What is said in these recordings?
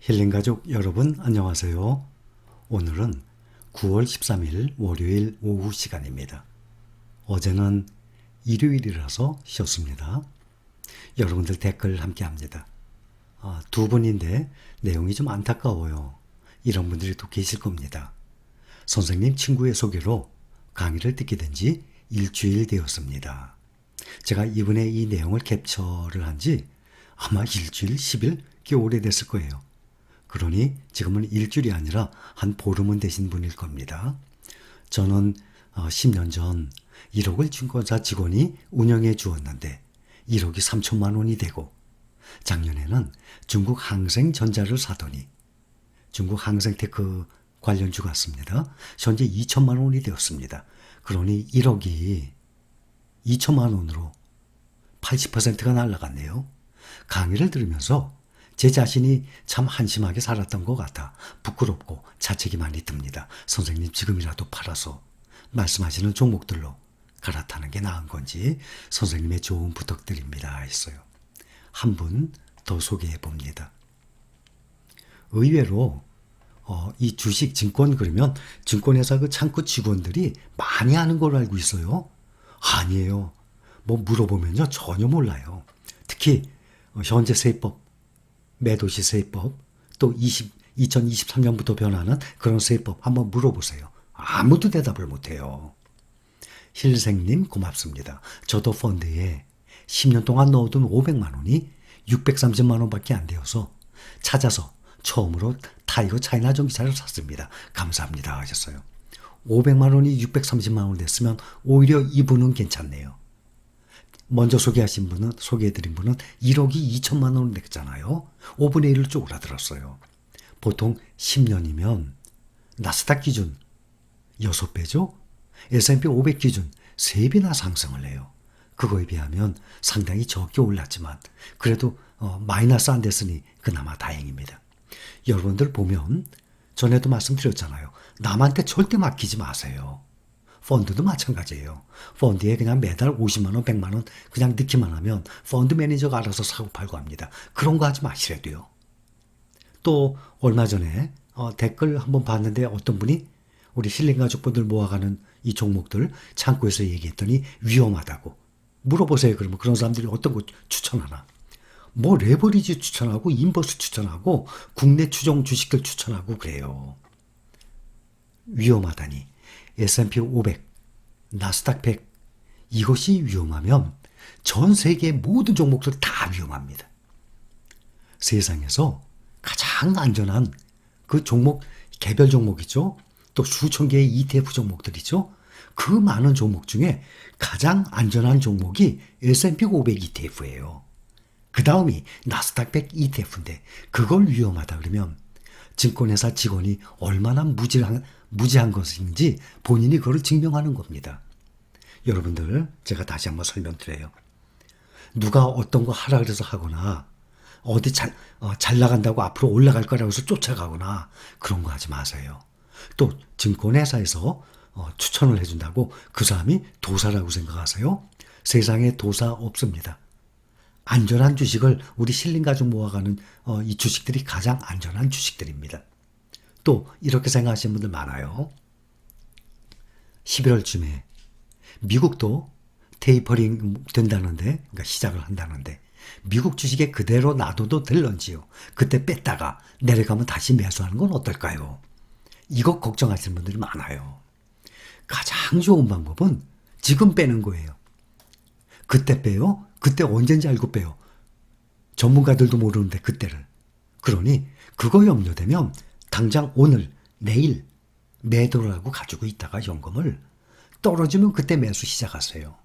힐링가족 여러분 안녕하세요. 오늘은 9월 13일 월요일 오후 시간입니다. 어제는 일요일이라서 쉬었습니다. 여러분들 댓글 함께 합니다. 두 분인데 내용이 좀 안타까워요. 이런 분들이 또 계실 겁니다. 선생님 친구의 소개로 강의를 듣게 된 지 일주일 되었습니다. 제가 이번에 이 내용을 캡처를 한 지 아마 일주일, 10일 꽤 오래됐을 거예요. 그러니 지금은 일주일이 아니라 한 보름은 되신 분일 겁니다. 저는 10년 전 1억을 증권사 직원이 운영해 주었는데 1억이 3천만 원이 되고 작년에는 중국 항생전자를 사더니 중국 항생테크 관련주 같습니다. 현재 2천만 원이 되었습니다. 그러니 1억이 2천만 원으로 80%가 날아갔네요. 강의를 들으면서 제 자신이 참 한심하게 살았던 것 같아 부끄럽고 자책이 많이 듭니다. 선생님 지금이라도 팔아서 말씀하시는 종목들로 갈아타는 게 나은 건지 선생님의 좋은 부탁드립니다 했어요. 한 분 더 소개해 봅니다. 의외로 이 주식 증권 그러면 증권회사 그 창구 직원들이 많이 하는 걸로 알고 있어요. 아니에요. 뭐 물어보면요 전혀 몰라요. 특히 현재 세법 매도시 세법, 또 2023년부터 변하는 그런 세법 한번 물어보세요. 아무도 대답을 못해요. 힐생님 고맙습니다. 저도 펀드에 10년 동안 넣어둔 500만 원이 630만 원밖에 안 되어서 찾아서 처음으로 타이거 차이나 전기차를 샀습니다. 감사합니다 하셨어요. 500만 원이 630만 원 됐으면 오히려 이분은 괜찮네요. 먼저 소개해드린 분은 1억이 2천만 원 냈잖아요. 5분의 1을 쪼그라들었어요. 보통 10년이면 나스닥 기준 6배죠. S&P 500 기준 3배나 상승을 해요. 그거에 비하면 상당히 적게 올랐지만 그래도 마이너스 안 됐으니 그나마 다행입니다. 여러분들 보면 전에도 말씀드렸잖아요. 남한테 절대 맡기지 마세요. 펀드도 마찬가지예요. 펀드에 그냥 매달 50만 원, 100만 원 그냥 넣기만 하면 펀드 매니저가 알아서 사고 팔고 합니다. 그런 거 하지 마시래도요. 또 얼마 전에 댓글 한번 봤는데 어떤 분이 우리 힐링 가족분들 모아가는 이 종목들 창구에서 얘기했더니 위험하다고. 물어보세요. 그러면 그런 사람들이 어떤 거 추천하나. 뭐 레버리지 추천하고 인버스 추천하고 국내 추종 주식들 추천하고 그래요. 위험하다니. S&P 500, 나스닥 100 이것이 위험하면 전 세계의 모든 종목들 다 위험합니다. 세상에서 가장 안전한 그 종목, 개별 종목이죠. 또 수천 개의 ETF 종목들이죠. 그 많은 종목 중에 가장 안전한 종목이 S&P 500 ETF예요. 그 다음이 나스닥 100 ETF인데 그걸 위험하다 그러면 증권회사 직원이 얼마나 무지한 것인지 본인이 그걸 증명하는 겁니다. 여러분들 제가 다시 한번 설명드려요. 누가 어떤 거 하라 그래서 하거나 어디 잘 나간다고 앞으로 올라갈 거라고 해서 쫓아가거나 그런 거 하지 마세요. 또 증권회사에서 추천을 해준다고 그 사람이 도사라고 생각하세요? 세상에 도사 없습니다. 안전한 주식을 우리 실린 가족 모아가는 이 주식들이 가장 안전한 주식들입니다. 또 이렇게 생각하시는 분들 많아요. 11월쯤에 미국도 테이퍼링 된다는데 그러니까 시작을 한다는데 미국 주식에 그대로 놔둬도 될런지요. 그때 뺐다가 내려가면 다시 매수하는 건 어떨까요? 이거 걱정하시는 분들이 많아요. 가장 좋은 방법은 지금 빼는 거예요. 그때 빼요? 그때 언젠지 알고 빼요. 전문가들도 모르는데 그때를. 그러니 그거 염려되면 당장 오늘, 내일 매도를 하고 가지고 있다가 현금을 떨어지면 그때 매수 시작하세요.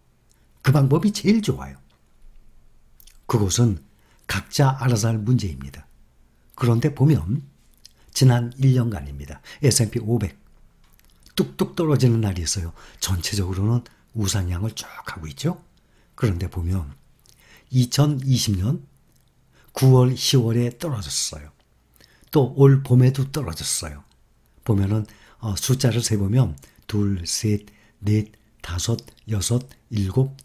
그 방법이 제일 좋아요. 그것은 각자 알아서 할 문제입니다. 그런데 보면 지난 1년간입니다. S&P 500 뚝뚝 떨어지는 날이 있어요. 전체적으로는 우상향을 쭉 하고 있죠. 그런데 보면 2020년 9월, 10월에 떨어졌어요. 또 올 봄에도 떨어졌어요. 보면은 숫자를 세보면 2, 3, 4, 5, 6,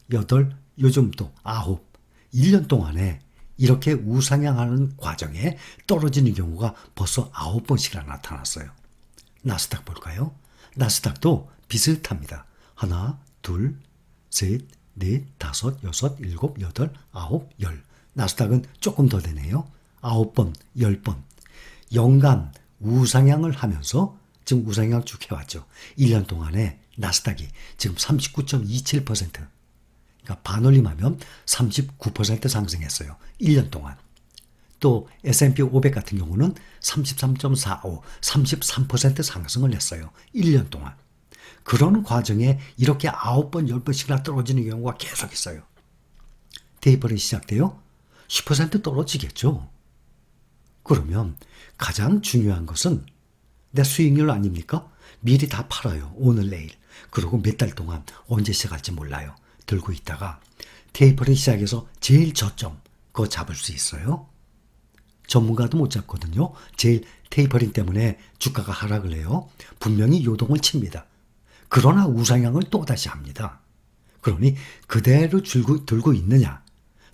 7, 8, 요즘 또 9. 1년 동안에 이렇게 우상향하는 과정에 떨어지는 경우가 벌써 9번씩이나 나타났어요. 나스닥 볼까요? 나스닥도 비슷합니다. 하나, 둘, 셋, 넷, 다섯, 여섯, 일곱, 여덟, 아홉, 열. 나스닥은 조금 더 되네요. 9번, 10번. 연간 우상향을 하면서 지금 우상향 쭉 해왔죠. 1년 동안에 나스닥이 지금 39.27%. 그러니까 반올림하면 39% 상승했어요. 1년 동안. 또 S&P 500 같은 경우는 33.45, 33% 상승을 했어요. 1년 동안. 그런 과정에 이렇게 9번, 10번씩이나 떨어지는 경우가 계속 있어요. 테이퍼링 시작돼요? 10% 떨어지겠죠. 그러면 가장 중요한 것은 내 수익률 아닙니까? 미리 다 팔아요. 오늘 내일. 그리고 몇 달 동안 언제 시작할지 몰라요. 들고 있다가 테이퍼링 시작해서 제일 저점 그거 잡을 수 있어요. 전문가도 못 잡거든요. 제일 테이퍼링 때문에 주가가 하락을 해요. 분명히 요동을 칩니다. 그러나 우상향을 또다시 합니다. 그러니 그대로 들고 있느냐,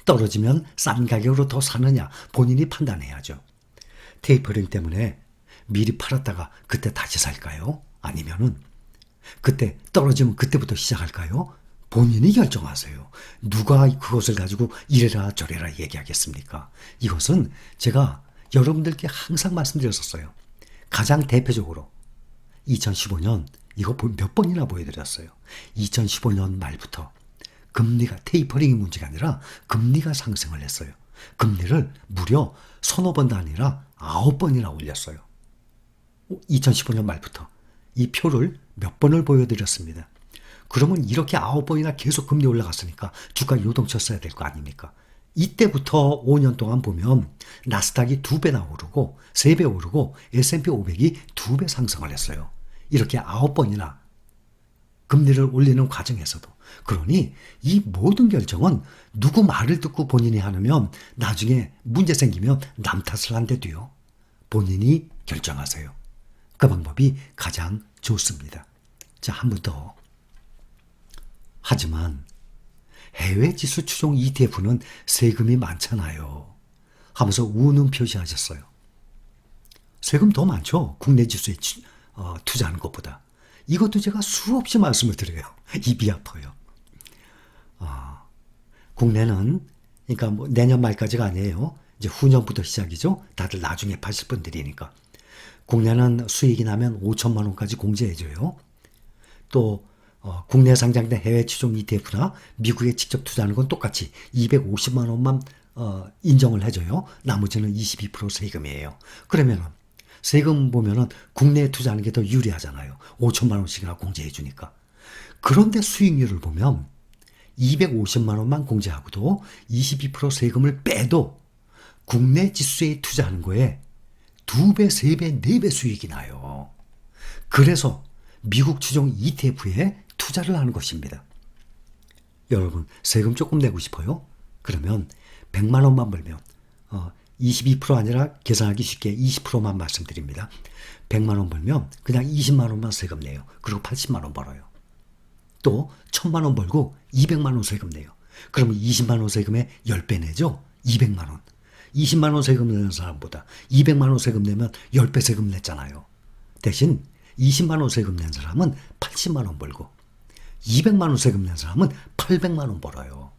떨어지면 싼 가격으로 더 사느냐 본인이 판단해야죠. 테이퍼링 때문에 미리 팔았다가 그때 다시 살까요? 아니면은 그때 떨어지면 그때부터 시작할까요? 본인이 결정하세요. 누가 그것을 가지고 이래라 저래라 얘기하겠습니까? 이것은 제가 여러분들께 항상 말씀드렸었어요. 가장 대표적으로 2015년 이거 몇 번이나 보여드렸어요. 2015년 말부터 금리가 테이퍼링이 문제가 아니라 금리가 상승을 했어요. 금리를 무려 서너 번도 아니라 9번이나 올렸어요. 2015년 말부터 이 표를 몇 번을 보여드렸습니다. 그러면 이렇게 9번이나 계속 금리 올라갔으니까 주가 요동쳤어야 될 거 아닙니까? 이때부터 5년 동안 보면 나스닥이 2배나 오르고 3배 오르고 S&P 500이 2배 상승을 했어요. 이렇게 9번이나 금리를 올리는 과정에서도. 그러니 이 모든 결정은 누구 말을 듣고 본인이 하면 나중에 문제 생기면 남 탓을 한대도요. 본인이 결정하세요. 그 방법이 가장 좋습니다. 자, 한 번 더. 하지만 해외 지수 추종 ETF는 세금이 많잖아요. 하면서 우는 표시하셨어요. 세금 더 많죠. 국내 지수에 투자하는 것보다. 이것도 제가 수없이 말씀을 드려요. 입이 아파요. 국내는 그러니까 뭐 내년 말까지가 아니에요. 이제 후년부터 시작이죠. 다들 나중에 파실 분들이니까. 국내는 수익이 나면 5천만 원까지 공제해줘요. 또 국내 상장된 해외 추종 ETF나 미국에 직접 투자하는 건 똑같이 250만 원만 인정을 해줘요. 나머지는 22% 세금이에요. 그러면은 세금 보면은 국내에 투자하는 게 더 유리하잖아요. 5천만 원씩이나 공제해 주니까. 그런데 수익률을 보면 250만 원만 공제하고도 22% 세금을 빼도 국내 지수에 투자하는 거에 2배, 3배, 4배 수익이 나요. 그래서 미국 추종 ETF에 투자를 하는 것입니다. 여러분 세금 조금 내고 싶어요? 그러면 100만 원만 벌면 22% 아니라 계산하기 쉽게 20%만 말씀드립니다. 100만 원 벌면 그냥 20만 원만 세금 내요. 그리고 80만 원 벌어요. 또 1000만 원 벌고 200만 원 세금 내요. 그러면 20만 원 세금에 10배 내죠? 200만 원. 20만 원 세금 내는 사람보다 200만 원 세금 내면 10배 세금 냈잖아요. 대신 20만 원 세금 낸 사람은 80만 원 벌고 200만 원 세금 낸 사람은 800만 원 벌어요.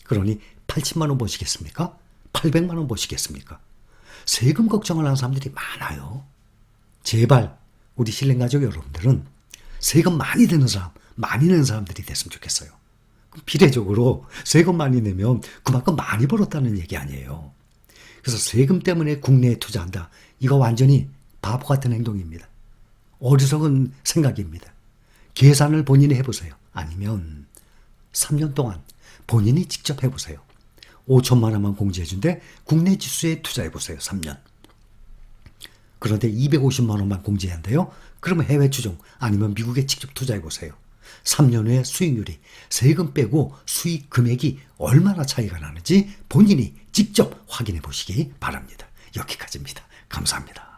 그러니 80만 원 버시겠습니까? 800만 원 버시겠습니까? 세금 걱정을 하는 사람들이 많아요. 제발 우리 신랑 가족 여러분들은 세금 많이 내는 사람, 많이 내는 사람들이 됐으면 좋겠어요. 비례적으로 세금 많이 내면 그만큼 많이 벌었다는 얘기 아니에요. 그래서 세금 때문에 국내에 투자한다. 이거 완전히 바보 같은 행동입니다. 어리석은 생각입니다. 계산을 본인이 해보세요. 아니면 3년 동안 본인이 직접 해보세요. 5천만 원만 공제해준데 국내 지수에 투자해보세요. 3년. 그런데 250만 원만 공제한대요. 그러면 해외 추종 아니면 미국에 직접 투자해보세요. 3년 후에 수익률이 세금 빼고 수익 금액이 얼마나 차이가 나는지 본인이 직접 확인해 보시기 바랍니다. 여기까지입니다. 감사합니다.